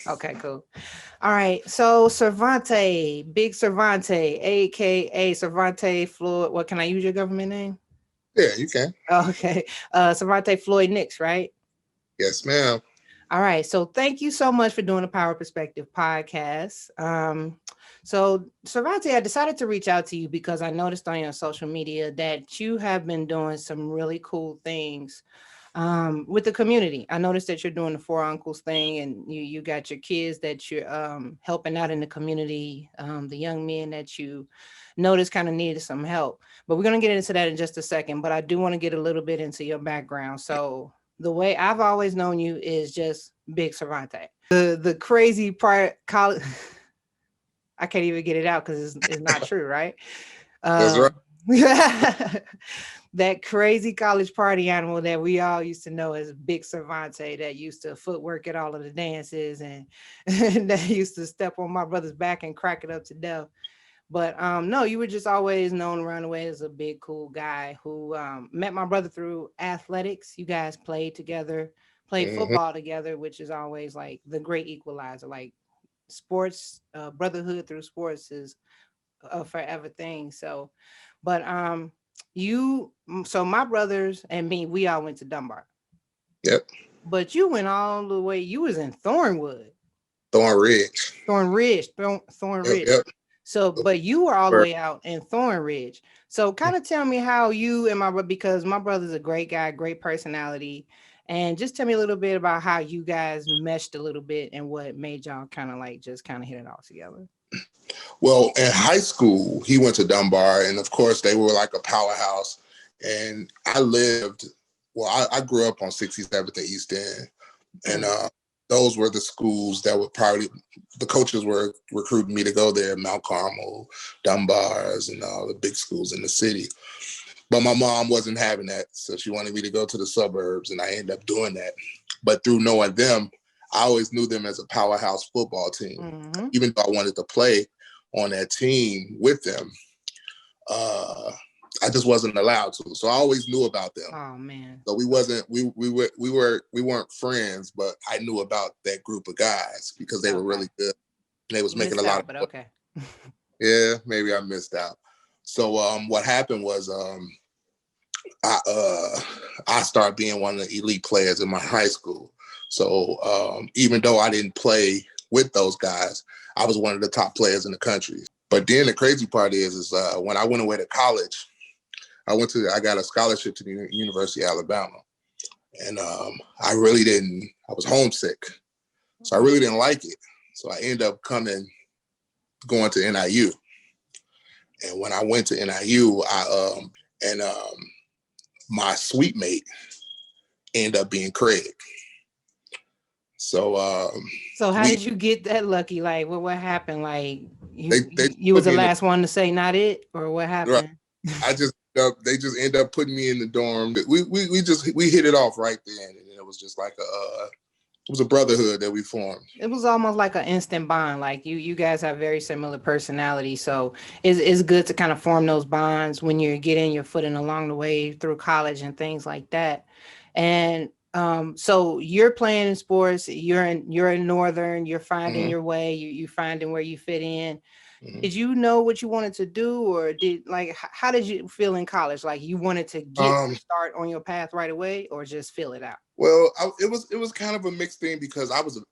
Okay, cool. All right. So Cervante, Big Cervante, aka Cervante Floyd. What, can I use your government name? Yeah, you can. Okay. Cervante Floyd-Nicks, right? Yes, ma'am. All right. So thank you so much for doing the Power Perspective podcast. So Cervante, I decided to reach out to you because I noticed on your social media that you have been doing some really cool things with the community. I noticed that you're doing the Four Uncles thing, and you got your kids that you're helping out in the community, the young men that you noticed kind of needed some help. But we're gonna get into that in just a second. But I do want to get a little bit into your background. So the way I've always known you is just Big Cervante. The crazy part, college. I can't even get it out because it's not true, right? That's right. Um, that crazy college party animal that we all used to know as Big Cervante, that used to footwork at all of the dances, and, and that used to step on my brother's back and crack it up to death. But no, you were just always known around the way as a big cool guy who met my brother through athletics. You guys played together, played Hmm. football together, which is always like the great equalizer. Like sports, brotherhood through sports is a forever thing. So, but so my brothers and me, we all went to Dunbar, Yep. but you went all the way. You was in Thornwood, Thorn Ridge. Thorn Yep. Ridge. Yep. So, but you were all the way out in Thorn Ridge. So, kind of tell me how you and because my brother's a great guy, great personality, and just tell me a little bit about how you guys meshed a little bit and what made y'all kind of like just kind of hit it all together. Well, in high school, he went to Dunbar, and of course, they were like a powerhouse. And I lived, well, I grew up on 67th and East End, and Mm. those were the schools that were probably the coaches were recruiting me to go there: Mount Carmel, Dunbar's, and all the big schools in the city. But my mom wasn't having that, so she wanted me to go to the suburbs, and I ended up doing that. But through knowing them, I always knew them as a powerhouse football team. Hmm. Even though I wanted to play on that team with them, uh, I just wasn't allowed to. So I always knew about them. Oh man. So we weren't friends, but I knew about that group of guys because they were Okay. really good and they was You making a missed lot out, of but noise. okay. Yeah, maybe I missed out. So what happened was I I started being one of the elite players in my high school. So even though I didn't play with those guys, I was one of the top players in the country. But then the crazy part is when I went away to college, I got a scholarship to the University of Alabama, and I really didn't. I was homesick, so I really didn't like it. So I ended up going to NIU, and when I went to NIU, and my suite mate ended up being Craig. So So how we did you get that lucky? Like what happened? Like they you was put the me in the last one to say not it, or what right. happened? They just end up putting me in the dorm. We hit it off right then, and it was just like it was a brotherhood that we formed. It was almost like an instant bond. Like you guys have very similar personalities, so it's good to kind of form those bonds when you're getting your footing along the way through college and things like that. And so you're playing in sports. You're in Northern. You're finding Mm-hmm. your way. You finding where you fit in. Mm-hmm. Did you know what you wanted to do, or how did you feel in college? Like you wanted to get Um, start on your path right away, or just fill it out? well, it was kind of a mixed thing because I was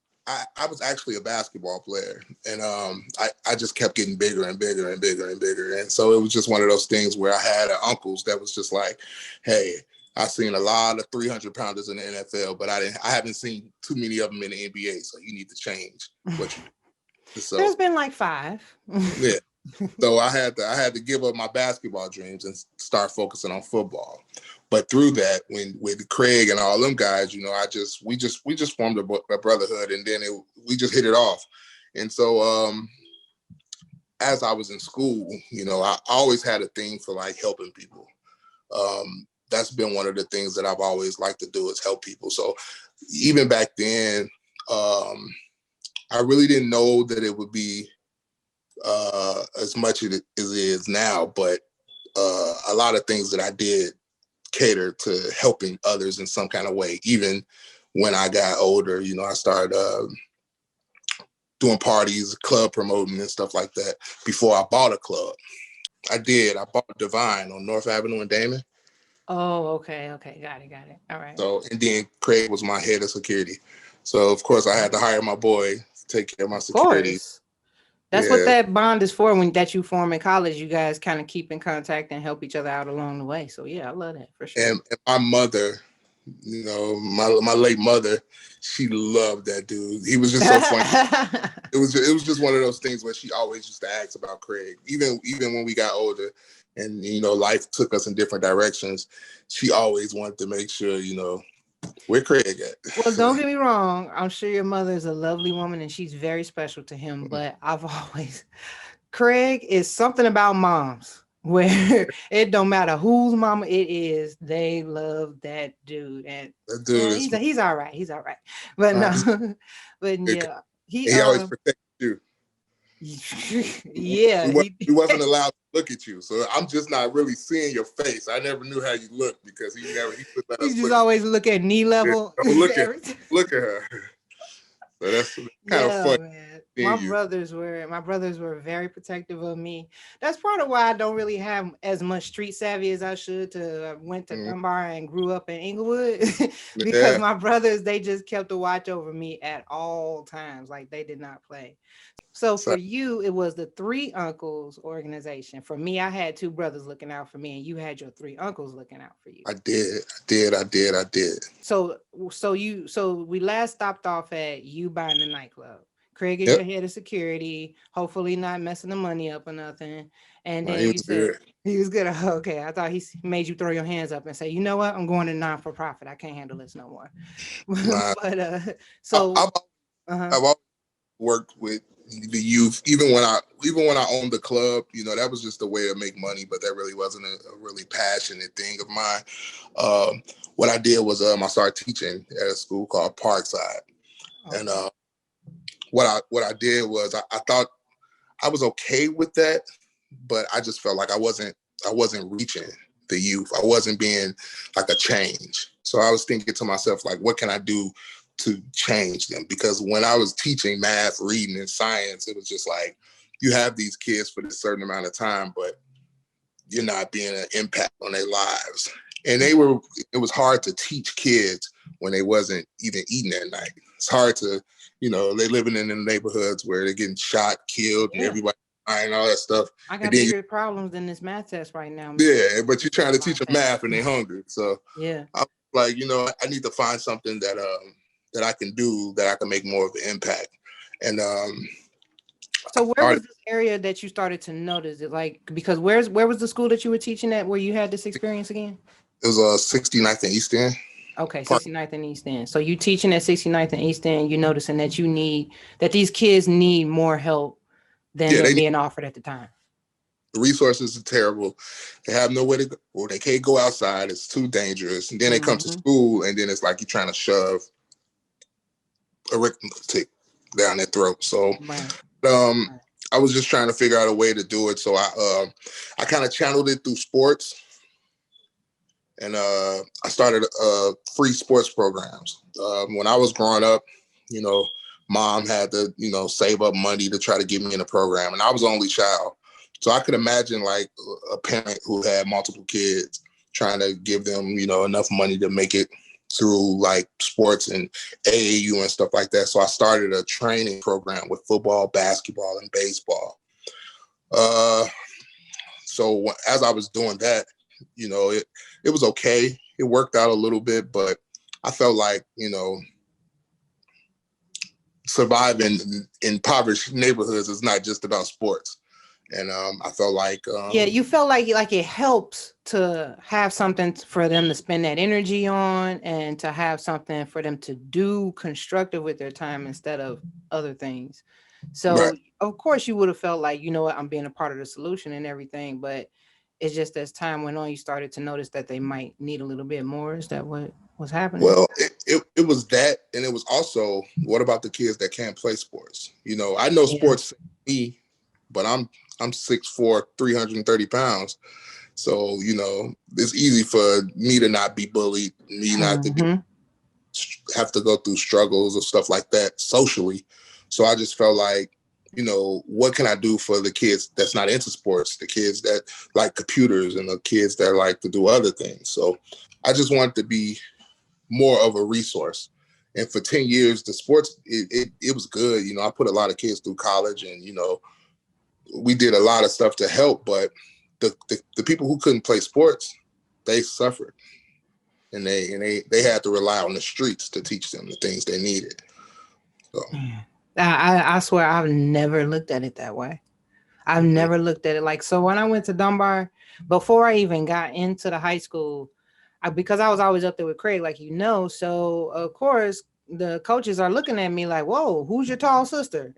actually a basketball player, and I just kept getting bigger and bigger and bigger and bigger, and so it was just one of those things where I had uncles that was just like, hey. I've seen a lot of 300 pounders in the NFL, but I haven't seen too many of them in the NBA. So you need to change what you do. So There's been like five. yeah, so I had to give up my basketball dreams and start focusing on football. But through that, when with Craig and all them guys, we just formed a brotherhood, and then we just hit it off. And so as I was in school, I always had a thing for like helping people. That's been one of the things that I've always liked to do is help people. So even back then, um, I really didn't know that it would be as much as it is now, but a lot of things that I did cater to helping others in some kind of way. Even when I got older, I started doing parties, club promoting and stuff like that before I bought a club. I did. I bought Divine on North Avenue in Damon. Oh, okay. Got it. All right. So, and then Craig was my head of security. So, of course, I had to hire my boy to take care of my Of security. course. That's what that bond is for. When that you form in college, you guys kind of keep in contact and help each other out along the way. So yeah, I love that for sure. And my mother, you know, my late mother, she loved that dude. He was just so funny. It was just one of those things where she always used to ask about Craig. Even when we got older and, you know, life took us in different directions, she always wanted to make sure, you know, where Craig at. Well, don't get me wrong. I'm sure your mother is a lovely woman and she's very special to him. But Craig is something about moms where it don't matter whose mama it is, they love that dude. And That dude he's all right. He's all right. But no, but yeah, he always protected you. Yeah, he wasn't allowed to look at you, so I'm just not really seeing your face. I never knew how you looked because he would let us just always look at knee level. Yeah, look at her. So that's kind of funny. Man. My brothers were very protective of me. That's part of why I don't really have as much street savvy as I should. I went to Dunbar and grew up in Englewood because my brothers, they just kept a watch over me at all times. Like they did not play. So for you, it was the Three Uncles organization. For me, I had two brothers looking out for me, and you had your three uncles looking out for you. I did. So we last stopped off at you buying the nightclub. Craig is your head of security, hopefully not messing the money up or nothing. And then you said he was good. Okay, I thought he made you throw your hands up and say, you know what, I'm going to non-for-profit. I can't handle this no more. But I've always worked with the youth, even when I owned the club, you know, that was just a way to make money, but that really wasn't a really passionate thing of mine. What I did was I started teaching at a school called Parkside. Okay. And what I did was I thought I was okay with that, but I just felt like I wasn't reaching the youth. I wasn't being like a change. So I was thinking to myself, like, what can I do to change them? Because when I was teaching math, reading, and science, it was just like, you have these kids for this certain amount of time, but you're not being an impact on their lives. And it was hard to teach kids when they wasn't even eating at night. It's hard to, you know, they living in the neighborhoods where they're getting shot, killed, and everybody and all that stuff. I got bigger problems than this math test right now. Yeah, but you're trying to teach them math and they're hungry. So yeah, I'm like, you know, I need to find something that I can do, that I can make more of an impact. And so where was this area that you started to notice it? Like, because where was the school that you were teaching at where you had this experience again? It was 69th and East End. Okay, 69th and East End. So you teaching at 69th and East End, you're noticing that these kids need more help than they're being offered at the time. The resources are terrible. They have nowhere to go. Well, they can't go outside. It's too dangerous. And then they come to school, and then it's like you're trying to shove arithmetic down their throat. So I was just trying to figure out a way to do it. So I kind of channeled it through sports. And I started free sports programs. When I was growing up, you know, mom had to, you know, save up money to try to get me in a program. And I was the only child. So I could imagine like a parent who had multiple kids trying to give them, you know, enough money to make it through like sports and AAU and stuff like that. So I started a training program with football, basketball, and baseball. So as I was doing that, you know, it was okay. It worked out a little bit, but I felt like, you know, surviving in impoverished neighborhoods is not just about sports. And I felt like you felt like it helps to have something for them to spend that energy on and to have something for them to do constructive with their time instead of other things. So of course you would have felt like, you know what, I'm being a part of the solution and everything, but it's just as time went on, you started to notice that they might need a little bit more. Is that what was happening? Well, it was that, and it was also, what about the kids that can't play sports? You know, I know sports me, but I'm 6'4", 330 pounds. So, you know, it's easy for me to not be bullied, me not to have to go through struggles or stuff like that socially. So I just felt like, what can I do for the kids that's not into sports, the kids that like computers and the kids that like to do other things. So I just wanted to be more of a resource. And for 10 years, the sports, it was good. I put a lot of kids through college and, we did a lot of stuff to help, but the people who couldn't play sports, they suffered. And they had to rely on the streets to teach them the things they needed. So I swear I've never looked at it that way. I've never looked at it like, so when I went to Dunbar, before I even got into the high school, because I was always up there with Craig, like, so of course the coaches are looking at me like, whoa, who's your tall sister?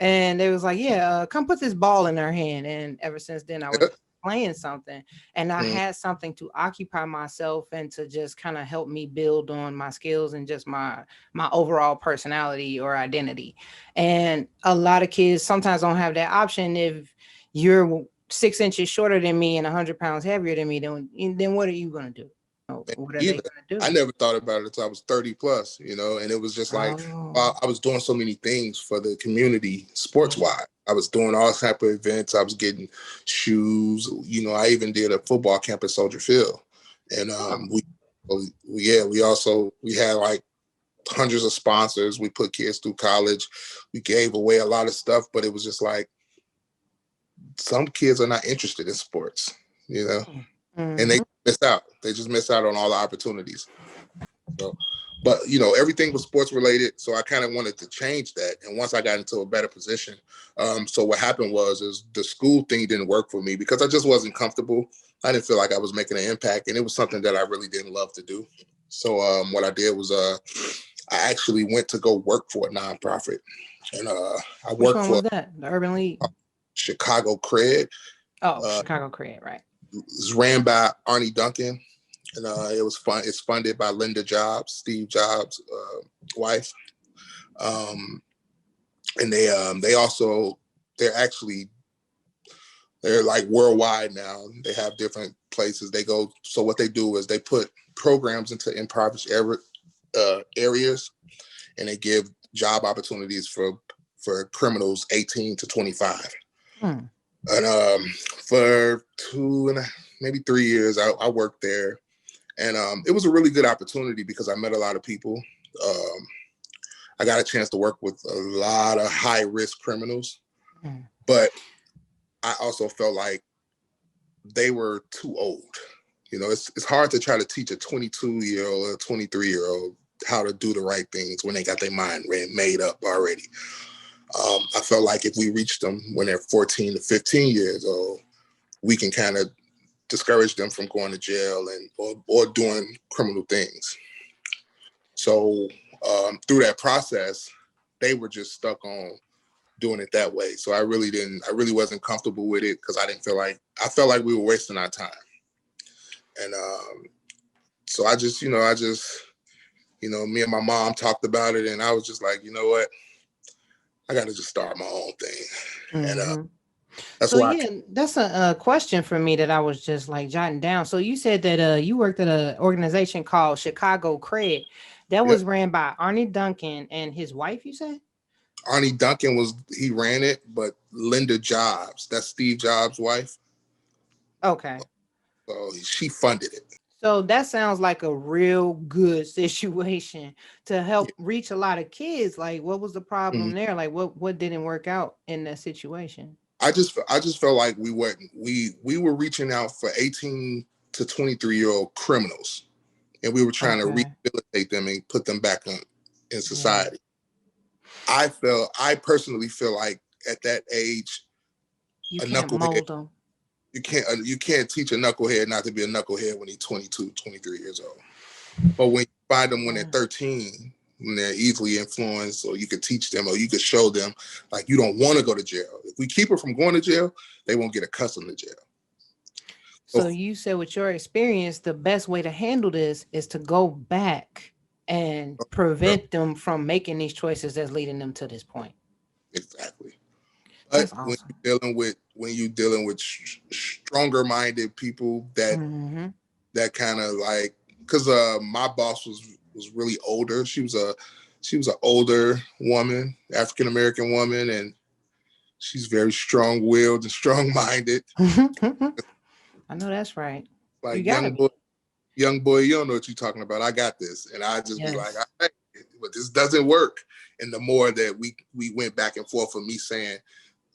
And they was like, yeah, come put this ball in her hand. And ever since then I was playing something, and I had something to occupy myself and to just kind of help me build on my skills and just my overall personality or identity. And a lot of kids sometimes don't have that option. If you're 6 inches shorter than me and 100 pounds heavier than me, then what are you going to do? What are they going to do? I never thought about it until I was 30 plus, and it was just like, I was doing so many things for the community sports wise. I was doing all type of events. I was getting shoes. I even did a football camp at Soldier Field. And we had like hundreds of sponsors. We put kids through college. We gave away a lot of stuff, but it was just like, some kids are not interested in sports, and they miss out. They just miss out on all the opportunities. So, but everything was sports related. So I kind of wanted to change that. And once I got into a better position, so what happened is the school thing didn't work for me because I just wasn't comfortable. I didn't feel like I was making an impact, and it was something that I really didn't love to do. So what I did was I actually went to go work for a nonprofit, and I worked for the Urban League, Chicago Cred. Chicago Cred, right? It's ran by Arnie Duncan. And it was fun. It's funded by Linda Jobs, Steve Jobs' wife. And they're like worldwide now. They have different places they go. So what they do is they put programs into impoverished areas, and they give job opportunities for criminals 18 to 25. And for maybe 3 years, I worked there. And it was a really good opportunity because I met a lot of people. I got a chance to work with a lot of high-risk criminals. But I also felt like they were too old. It's hard to try to teach a 22-year-old or a 23-year-old how to do the right things when they got their mind made up already. I felt like if we reach them when they're 14 to 15 years old, we can kind of discourage them from going to jail or doing criminal things. So through that process, they were just stuck on doing it that way. So I really wasn't comfortable with it because I felt like we were wasting our time. And so I just, me and my mom talked about it, and I was just like, you know what? I got to just start my own thing. And that's that's a question for me that I was just like jotting down. So you said that you worked at an organization called Chicago Cred that was ran by Arnie Duncan and his wife, you said? Arnie Duncan he ran it, but Linda Jobs, that's Steve Jobs' wife. Okay. So she funded it. So that sounds like a real good situation to help reach a lot of kids. Like, what was the problem there? Like, what didn't work out in that situation? I just felt like we were reaching out for 18 to 23-year-old criminals, and we were trying to rehabilitate them and put them back in society. I personally feel like at that age, you can't mold them. You can't teach a knucklehead not to be a knucklehead when he's 22, 23 years old. But when you find them when they're 13, when they're easily influenced, or you could teach them, or you could show them, like, you don't want to go to jail. If we keep her from going to jail, they won't get accustomed to jail. So you said with your experience, the best way to handle this is to go back and prevent them from making these choices that's leading them to this point. Exactly. But when you're dealing with stronger minded people that kind of like, because my boss was really older. She was She was an older woman, African American woman, and she's very strong-willed and strong-minded. I know that's right. You Like gotta be. young boy, you don't know what you're talking about. I got this, and I just be like, Yes. all right, but this doesn't work. And the more that we went back and forth of me saying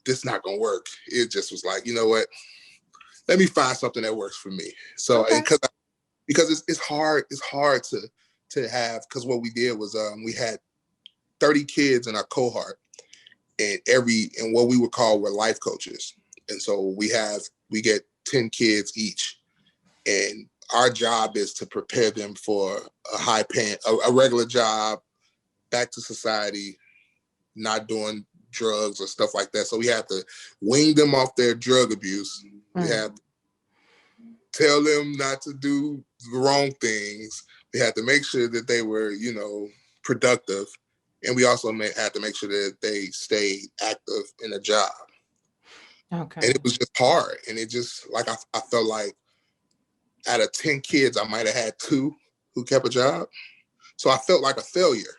this not gonna work, it just was like, you know what? Let me find something that works for me. So, Okay. and because it's hard to have, because what we did was we had 30 kids in our cohort, and what we would call were life coaches. And so we get 10 kids each, and our job is to prepare them for a high paying, a regular job, back to society, not doing drugs or stuff like that. So we have to wean them off their drug abuse. We have to tell them not to do the wrong things. We had to make sure that they were, productive. And we also had to make sure that they stayed active in a job. Okay. And it was just hard. And it just, like, I felt like out of 10 kids, I might have had 2 who kept a job. So I felt like a failure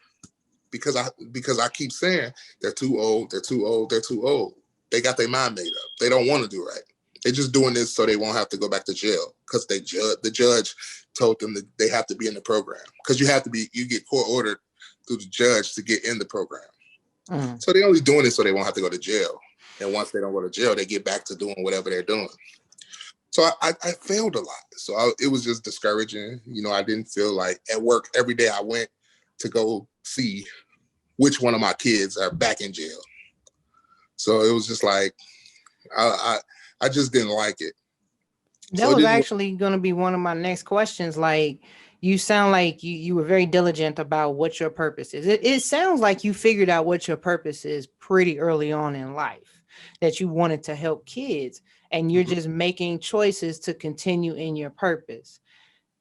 because I keep saying they're too old, they're too old, they're too old. They got their mind made up. They don't want to do right. They're just doing this so they won't have to go back to jail because the judge told them that they have to be in the program, because you get court ordered through the judge to get in the program. So they're only doing it so they won't have to go to jail. And once they don't go to jail, they get back to doing whatever they're doing. So I failed a lot. So it was just discouraging. I didn't feel like at work every day I went to go see which one of my kids are back in jail. So it was just like, I just didn't like it. That was actually going to be one of my next questions. Like, you sound like you were very diligent about what your purpose is. It sounds like you figured out what your purpose is pretty early on in life, that you wanted to help kids, and you're just making choices to continue in your purpose.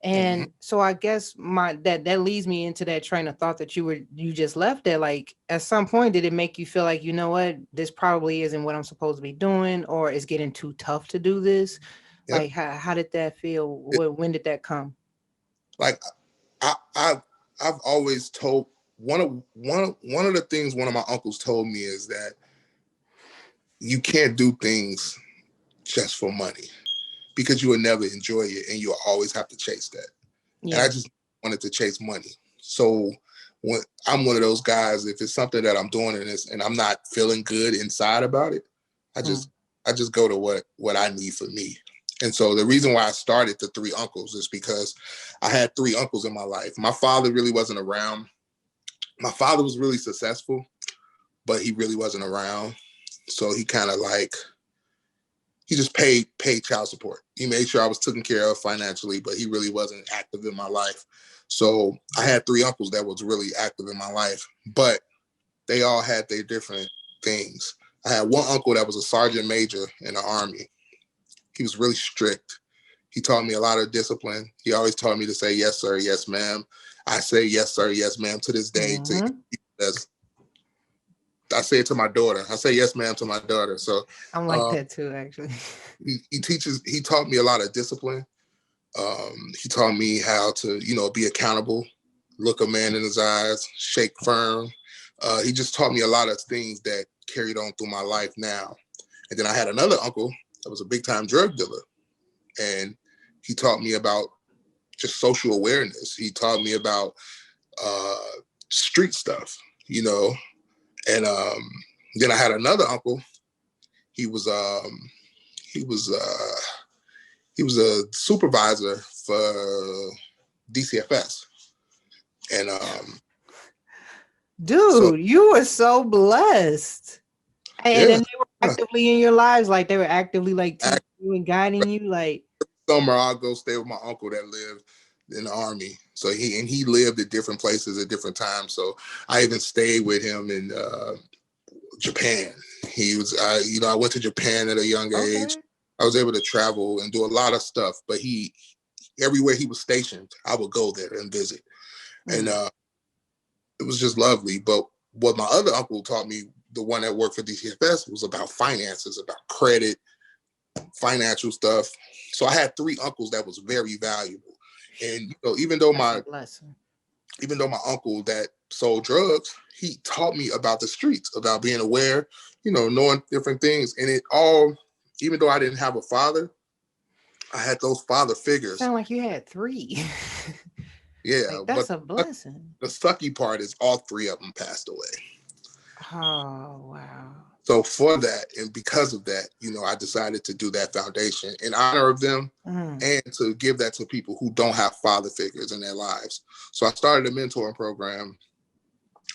And so I guess that leads me into that train of thought that you just left there. Like, at some point, did it make you feel like, you know what, this probably isn't what I'm supposed to be doing, or it's getting too tough to do this? Yep. Like, how did that feel? When did that come? Like, I've always told one of the things one of my uncles told me is that you can't do things just for money, because you will never enjoy it and you'll always have to chase that. Yeah. And I just wanted to chase money. So when I'm one of those guys, if it's something that I'm doing and I'm not feeling good inside about it, I just go to what I need for me. And so the reason why I started the 3 uncles is because I had 3 uncles in my life. My father really wasn't around. My father was really successful, but he really wasn't around. So he kind of like, he just paid child support. He made sure I was taken care of financially, but he really wasn't active in my life. So I had 3 uncles that was really active in my life, but they all had their different things. I had one uncle that was a sergeant major in the Army. He was really strict. He taught me a lot of discipline. He always taught me to say, yes, sir, yes, ma'am. I say, yes, sir, yes, ma'am, to this day. I say it to my daughter. I say, yes, ma'am, to my daughter. So I'm like that too, actually. He taught me a lot of discipline. He taught me how to, be accountable, look a man in his eyes, shake firm. He just taught me a lot of things that carried on through my life now. And then I had another uncle that was a big time drug dealer. And he taught me about just social awareness. He taught me about street stuff, And then I had another uncle. He was a supervisor for DCFS. And dude, you were so blessed. And then they were actively in your lives, like they were actively like teaching you and guiding you. Like, summer, I'll go stay with my uncle that lived in the Army. So he lived at different places at different times. So I even stayed with him in Japan. He was, I went to Japan at a young age. I was able to travel and do a lot of stuff. But everywhere he was stationed, I would go there and visit, and it was just lovely. But what my other uncle taught me, the one that worked for DCFS, was about finances, about credit, financial stuff. So I had 3 uncles that was very valuable. And even though my uncle that sold drugs, he taught me about the streets, about being aware, knowing different things. And it all, even though I didn't have a father, I had those father figures. Sound like you had 3. Yeah, Like, but that's a blessing. the sucky part is all 3 of them passed away. Oh, wow. So for that, and because of that, I decided to do that foundation in honor of them and to give that to people who don't have father figures in their lives. So I started a mentoring program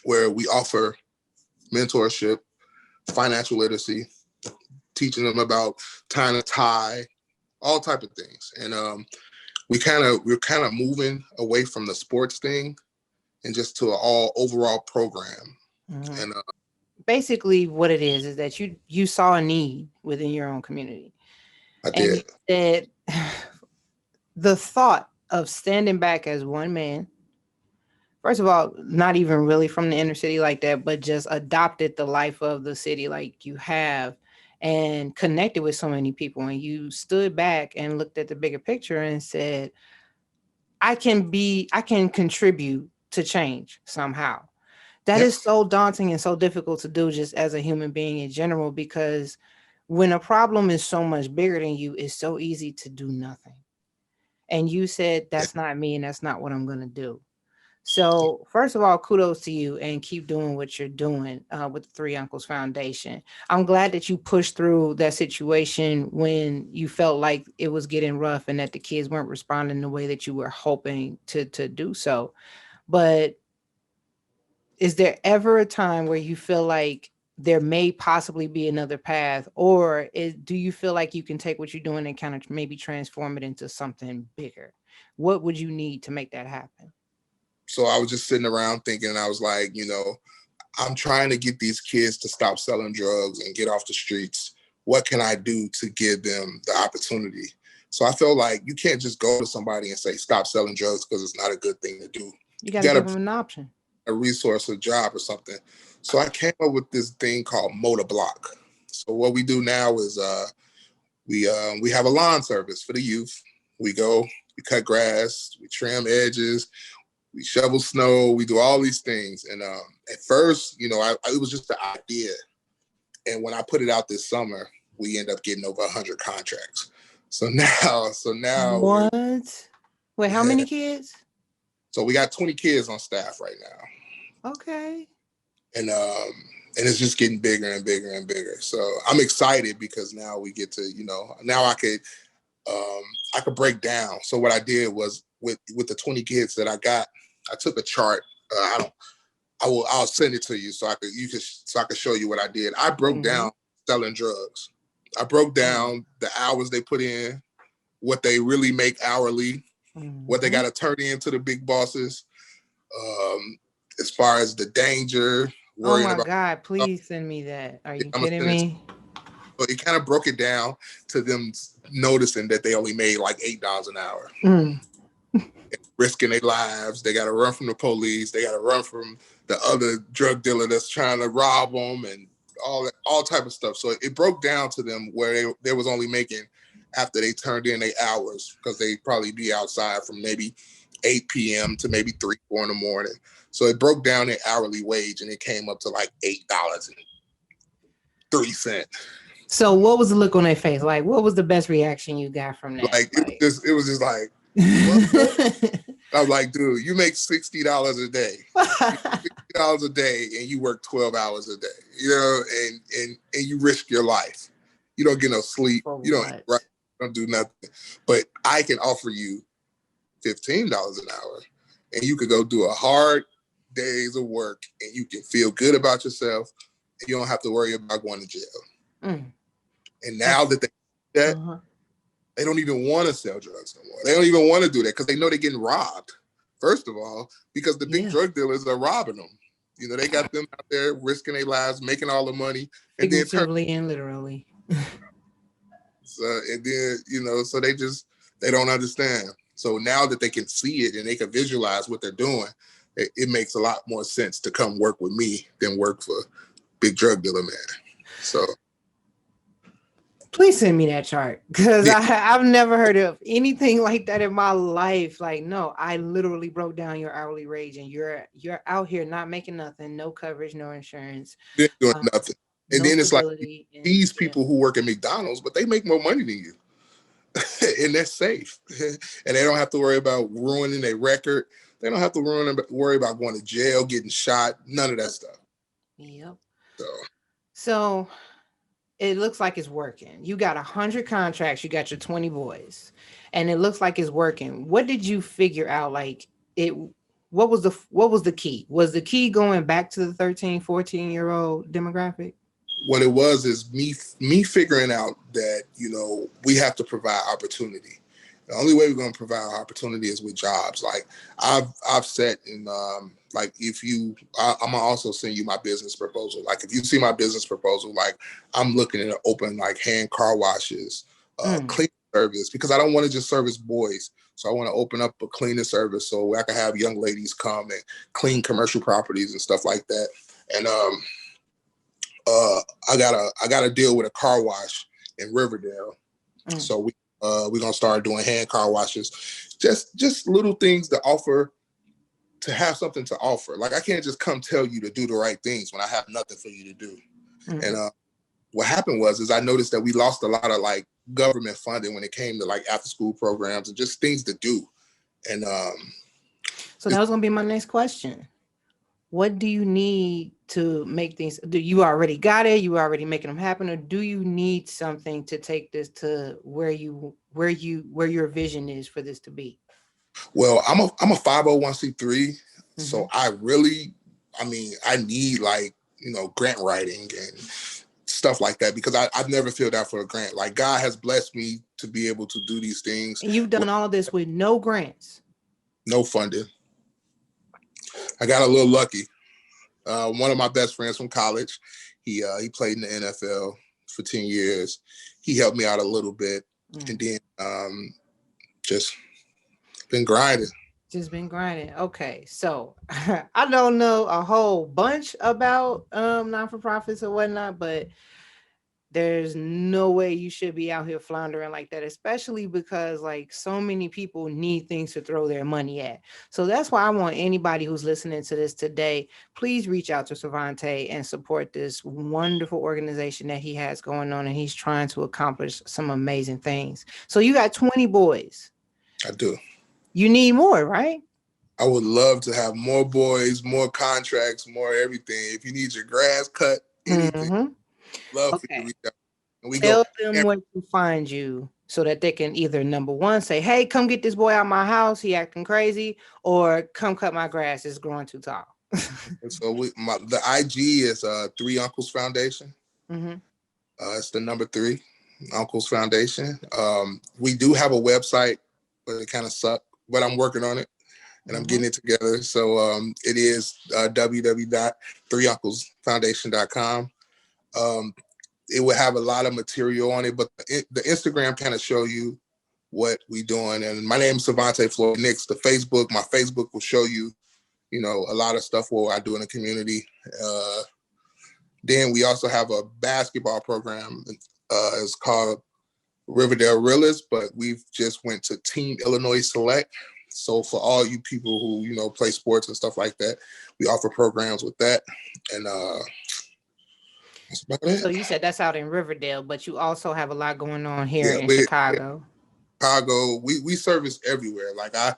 where we offer mentorship, financial literacy, teaching them about tying a tie, all type of things. And we're kind of moving away from the sports thing and just to an all overall program. And basically what it is that you saw a need within your own community. I And did. you said the thought of standing back as one man, first of all, not even really from the inner city like that, but just adopted the life of the city like you have and connected with so many people. And you stood back and looked at the bigger picture and said, I can contribute to change somehow. That Yep. is so daunting and so difficult to do just as a human being in general, because when a problem is so much bigger than you, it's so easy to do nothing. And you said, that's not me and that's not what I'm going to do. So first of all, kudos to you and keep doing what you're doing with the Three Uncles Foundation. I'm glad that you pushed through that situation when you felt like it was getting rough and that the kids weren't responding the way that you were hoping to do so. But is there ever a time where you feel like there may possibly be another path, or do you feel like you can take what you're doing and kind of maybe transform it into something bigger? What would you need to make that happen? So I was just sitting around thinking, and I was like, I'm trying to get these kids to stop selling drugs and get off the streets. What can I do to give them the opportunity? So I felt like you can't just go to somebody and say, stop selling drugs, because it's not a good thing to do. You got to give them an option, a resource, a job or something. So I came up with this thing called Motor Block. So what we do now is we have a lawn service for the youth. We go, we cut grass, we trim edges, we shovel snow, we do all these things. And at first, it was just the idea. And when I put it out this summer, we end up getting over 100 contracts. So now what? Wait, how many kids? So we got 20 kids on staff right now. Okay. And it's just getting bigger and bigger and bigger. So I'm excited because now we get to, now I could break down. So what I did was with the 20 kids that I got, I took a chart. I'll send it to you so I could show you what I did. I broke down selling drugs. I broke down the hours they put in, what they really make hourly, what they got to turn into the big bosses, as far as the danger. Oh my God, please send me that. Are you kidding me? So it kind of broke it down to them noticing that they only made like $8 an hour. Risking their lives. They got to run from the police. They got to run from the other drug dealer that's trying to rob them and all type of stuff. So it broke down to them where they was only making, after they turned in their hours, because they probably be outside from maybe 8 p.m. to maybe 3, 4 in the morning. So it broke down their hourly wage and it came up to like $8.03. So what was the look on their face? Like, what was the best reaction you got from that? It was just like, what? I was like, dude, you make $60 a day. $60 a day and you work 12 hours a day, and you risk your life. You don't get no sleep. You don't do nothing. But I can offer you $15 an hour and you could go do a hard days of work and you can feel good about yourself and you don't have to worry about going to jail. And now that they don't even want to sell drugs no more. They don't even want to do that because they know they're getting robbed. First of all, because the big drug dealers are robbing them. They got them out there risking their lives, making all the money. And figuratively and literally. So they don't understand. So now that they can see it and they can visualize what they're doing, it makes a lot more sense to come work with me than work for big drug dealer man. So Please send me that chart because Yeah. I've never heard of anything like that in my life. Like, no, I literally broke down your hourly wage, and you're out here not making nothing, no coverage, no insurance, They're doing um, nothing. And no then it's like stability, and these yeah, people who work at McDonald's, but they make more money than you. And they're safe. And they don't have to worry about ruining their record. They don't have to worry about going to jail, getting shot, none of that stuff. yep. So So it looks like it's working. You got 100 contracts, you got your 20 boys, and it looks like it's working. What did you figure out? Like it, what was the key? Was the key going back to the 13, 14-year-old demographic? what it was is me figuring out that, we have to provide opportunity. The only way we're going to provide opportunity is with jobs. Like I've set in, like I'm gonna also send you my business proposal. Like if you see my business proposal, like I'm looking to open like hand car washes, Mm. cleaning service, because I don't want to just service boys. So I want to open up a cleaning service so I can have young ladies come and clean commercial properties and stuff like that. And uh, I got to deal with a car wash in Riverdale. Mm. So we're gonna start doing hand car washes, just little things to have something to offer. Like I can't just come tell you to do the right things when I have nothing for you to do. Mm. And what happened was I noticed that we lost a lot of like government funding when it came to like after school programs and just things to do. And So that was gonna be my next question. What do you need to make things? Do you already got it? You already making them happen, or do you need something to take this to where your vision is for this to be? well, I'm a 501c3, Mm-hmm. so I need like grant writing and stuff like that because I've never filled out for a grant. Like God has blessed me to be able to do these things And you've with done all of this with no grants. no funding. I got a little lucky. One of my best friends from college, he played in the NFL for 10 years. He helped me out a little bit, Mm. and then just been grinding. Just been grinding. Okay, so I don't know a whole bunch about non-for-profits or whatnot, but there's no way you should be out here floundering like that, especially because like so many people need things to throw their money at. So that's why I want anybody who's listening to this today, please reach out to Cervante and support this wonderful organization that he has going on, and he's trying to accomplish some amazing things. So you got 20 boys. I do. You need more, right? I would love to have more boys, more contracts, more everything. If you need your grass cut, anything, Mm-hmm. love for you to Okay. reach out. And we go. Tell them where to find you so that they can either number one say, "Hey, come get this boy out my house. He acting crazy," or "Come cut my grass. It's growing too tall." And so the IG is Three Uncles Foundation. Mm-hmm. It's the number three, Uncles Foundation. We do have a website, but it kind of sucked. But I'm working on it and I'm Mm-hmm. getting it together. So it is www.threeunclesfoundation.com. Um, it will have a lot of material on it, but the Instagram kind of show you what we doing. And my name is Cervante Floyd-Nicks. My Facebook will show you, a lot of stuff what I do in the community. Then we also have a basketball program. It's called Riverdale Realists, but we've just went to Team Illinois Select. So for all you people who, play sports and stuff like that, we offer programs with that. And that's about So it. you said that's out in Riverdale, but you also have a lot going on here Yeah, in Chicago. Chicago, we service everywhere. Like I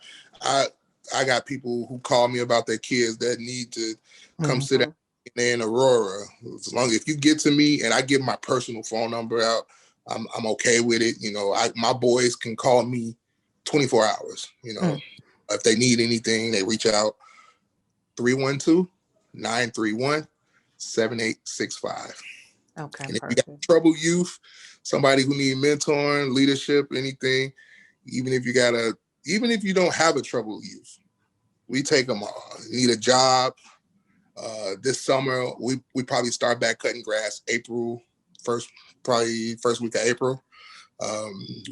I got people who call me about their kids that need to come sit down Mm-hmm. in Aurora. As long if you get to me and I give my personal phone number out, I'm okay with it. My boys can call me 24 hours. Mm. If they need anything, they reach out 312-931-7865. Okay, And if you got perfect. troubled youth, somebody who need mentoring, leadership, anything, even if you don't have a troubled youth, we take them all. You need a job. This summer, we probably start back cutting grass April first, probably first week of April.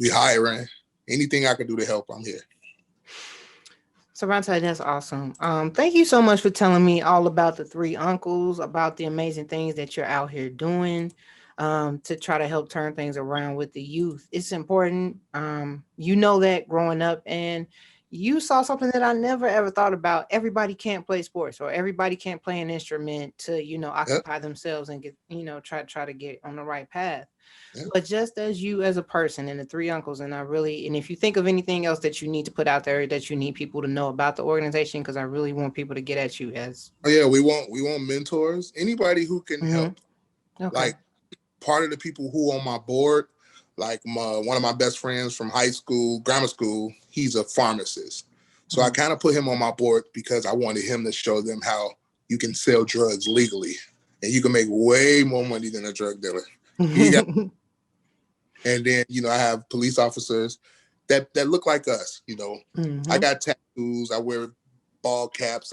We hiring. Anything I can do to help, I'm here. Savante, that's awesome. Thank you so much for telling me all about the three uncles, about the amazing things that you're out here doing. to try to help turn things around with the youth. It's important. You know that growing up, and you saw something that I never ever thought about. Everybody can't play sports, or everybody can't play an instrument to, Yep, occupy themselves and get, try to get on the right path. yep. But just as you as a person and the three uncles, and if you think of anything else that you need to put out there that you need people to know about the organization, because I really want people to get at you as. Oh yeah, we want mentors. Anybody who can Mhm. help. Okay. Like part of the people who on my board, like one of my best friends from high school, grammar school, he's a pharmacist. So I Mhm. kind of put him on my board because I wanted him to show them how you can sell drugs legally and you can make way more money than a drug dealer. He got, and then, I have police officers that look like us, I Mhm. got tattoos, I wear ball caps,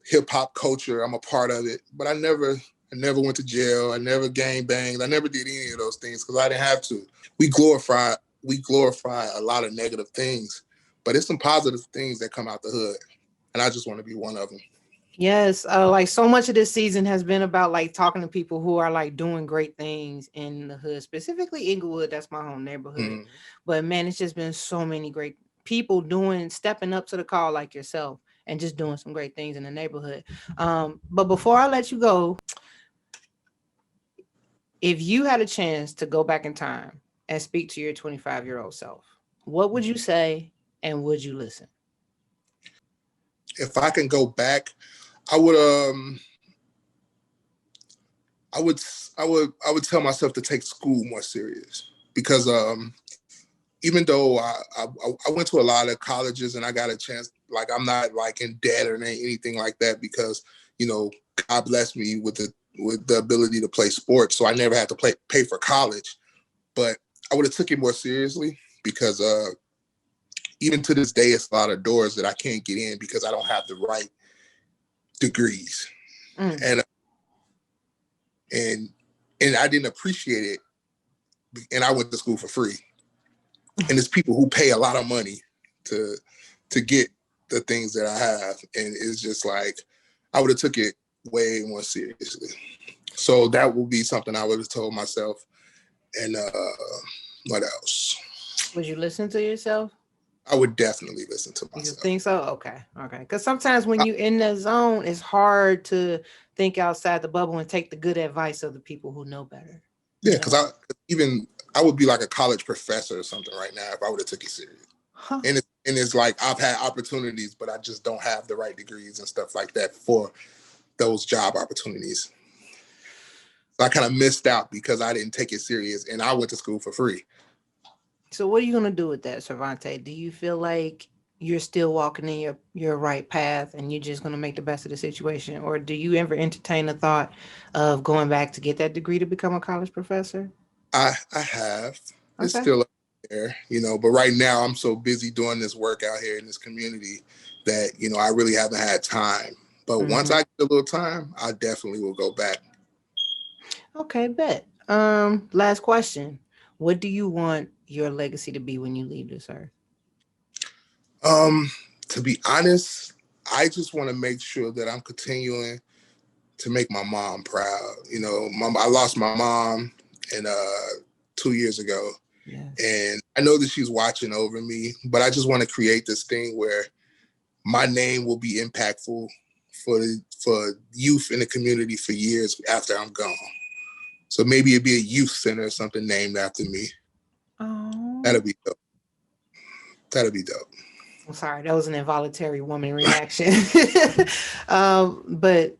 hip hop culture, I'm a part of it, but I never went to jail. I never gang banged. I never did any of those things because I didn't have to. We glorify we glorify a lot of negative things, but it's some positive things that come out the hood, and I just want to be one of them. Yes, like so much of this season has been about like talking to people who are like doing great things in the hood, specifically Inglewood. That's my home neighborhood. Mm. But man, it's just been so many great people stepping up to the call like yourself and just doing some great things in the neighborhood. But before I let you go, if you had a chance to go back in time and speak to your 25-year-old self, what would you say and would you listen? If I can go back, I would I would I would tell myself to take school more serious because even though I went to a lot of colleges and I got a chance, like I'm not like in debt or anything like that because you know God blessed me with the ability to play sports, so I never had to pay for college. But I would have took it more seriously because even to this day, it's a lot of doors that I can't get in because I don't have the right degrees, Mm. and and and I didn't appreciate it, and I went to school for free, and it's people who pay a lot of money to get the things that I have, and it's just like I would have took it way more seriously. So that would be something I would have told myself. And what else? Would you listen to yourself? I would definitely listen to You myself. think so? Okay. Okay. Because sometimes when you're in that zone, it's hard to think outside the bubble and take the good advice of the people who know better. Yeah, You because know? I would be like a college professor or something right now if I would have took it serious. Huh. And it's like I've had opportunities, but I just don't have the right degrees and stuff like that for those job opportunities. So I kind of missed out because I didn't take it serious, and I went to school for free. So what are you gonna do with that, Cervante? Do you feel like you're still walking in your right path and you're just gonna make the best of the situation? Or do you ever entertain the thought of going back to get that degree to become a college professor? I have. It's Okay. still up there, but right now I'm so busy doing this work out here in this community that, I really haven't had time. But once Hmm. I get a little time, I definitely will go back. Okay, bet. Last question. What do you want your legacy to be when you leave this earth? Um, to be honest, I just want to make sure that I'm continuing to make my mom proud. I lost my mom in 2 years ago, Yes. and I know that she's watching over me, but I just want to create this thing where my name will be impactful for youth in the community for years after I'm gone. So maybe it'd be a youth center or something named after me. Oh. That'll be dope. That'll be dope. I'm sorry, that was an involuntary woman reaction. But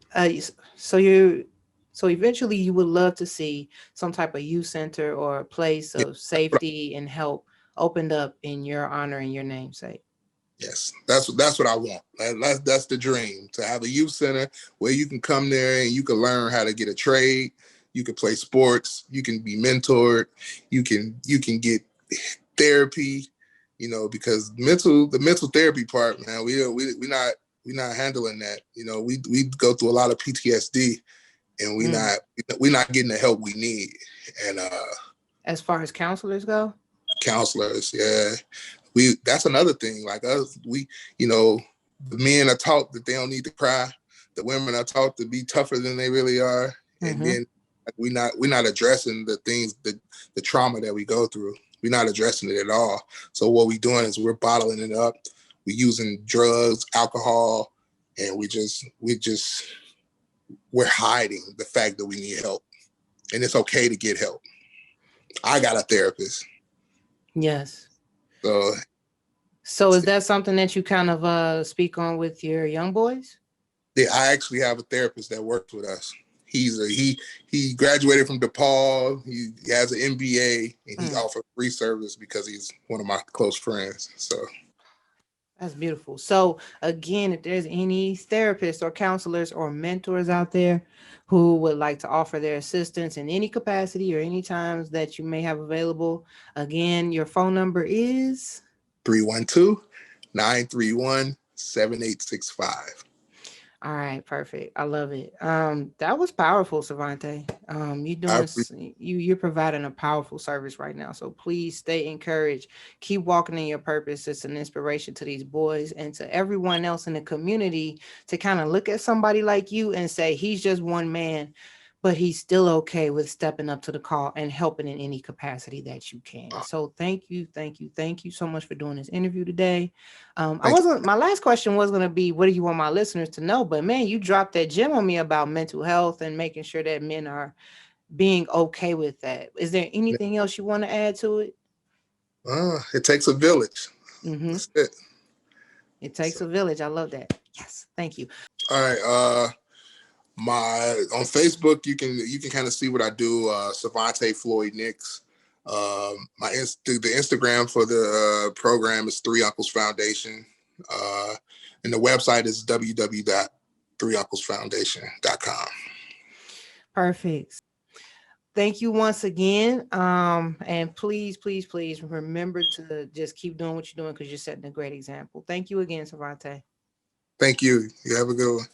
so you, so eventually you would love to see some type of youth center or a place Yeah, of safety and help opened up in your honor and your namesake. yes, that's what I want. That's the dream, to have a youth center where you can come there and you can learn how to get a trade. You can play sports. You can be mentored. You can get therapy. Because the mental therapy part, man, we not handling that. We go through a lot of PTSD, and Mm. we not getting the help we need. And As far as counselors go. counselors, yeah, we that's another thing. Like us, the men are taught that they don't need to cry. The women are taught to be tougher than they really are, and Mm-hmm. then We're not addressing the things, the trauma that we go through. We're not addressing it at all. So what we're doing is we're bottling it up. We're using drugs, alcohol, and we're hiding the fact that we need help. And it's okay to get help. I got a therapist. Yes. So is that something that you kind of speak on with your young boys? yeah, I actually have a therapist that works with us. He graduated from DePaul. He has an MBA, and he offers free service because he's one of my close friends. So that's beautiful. So again, if there's any therapists or counselors or mentors out there who would like to offer their assistance in any capacity or any times that you may have available, again, your phone number is 312-931-7865. All right, perfect. I love it. That was powerful, Cervante. You're providing a powerful service right now. So please stay encouraged. Keep walking in your purpose. It's an inspiration to these boys and to everyone else in the community to kind of look at somebody like you and say, he's just one man, but he's still okay with stepping up to the call and helping in any capacity that you can. So thank you so much for doing this interview today. My last question was going to be, what do you want my listeners to know? But man, you dropped that gem on me about mental health and making sure that men are being okay with that. Is there anything else you want to add to it? It takes a village. That's it. It takes a village. I love that. Yes. Thank you. All right. On Facebook, you can kind of see what I do. Cervante Floyd-Nicks. The Instagram for the program is 3 Uncles Foundation, and the website is www.3unclesfoundation.com. Perfect. Thank you once again. And please remember to just keep doing what you're doing because you're setting a great example. Thank you again, Cervante. Thank you. You have a good one.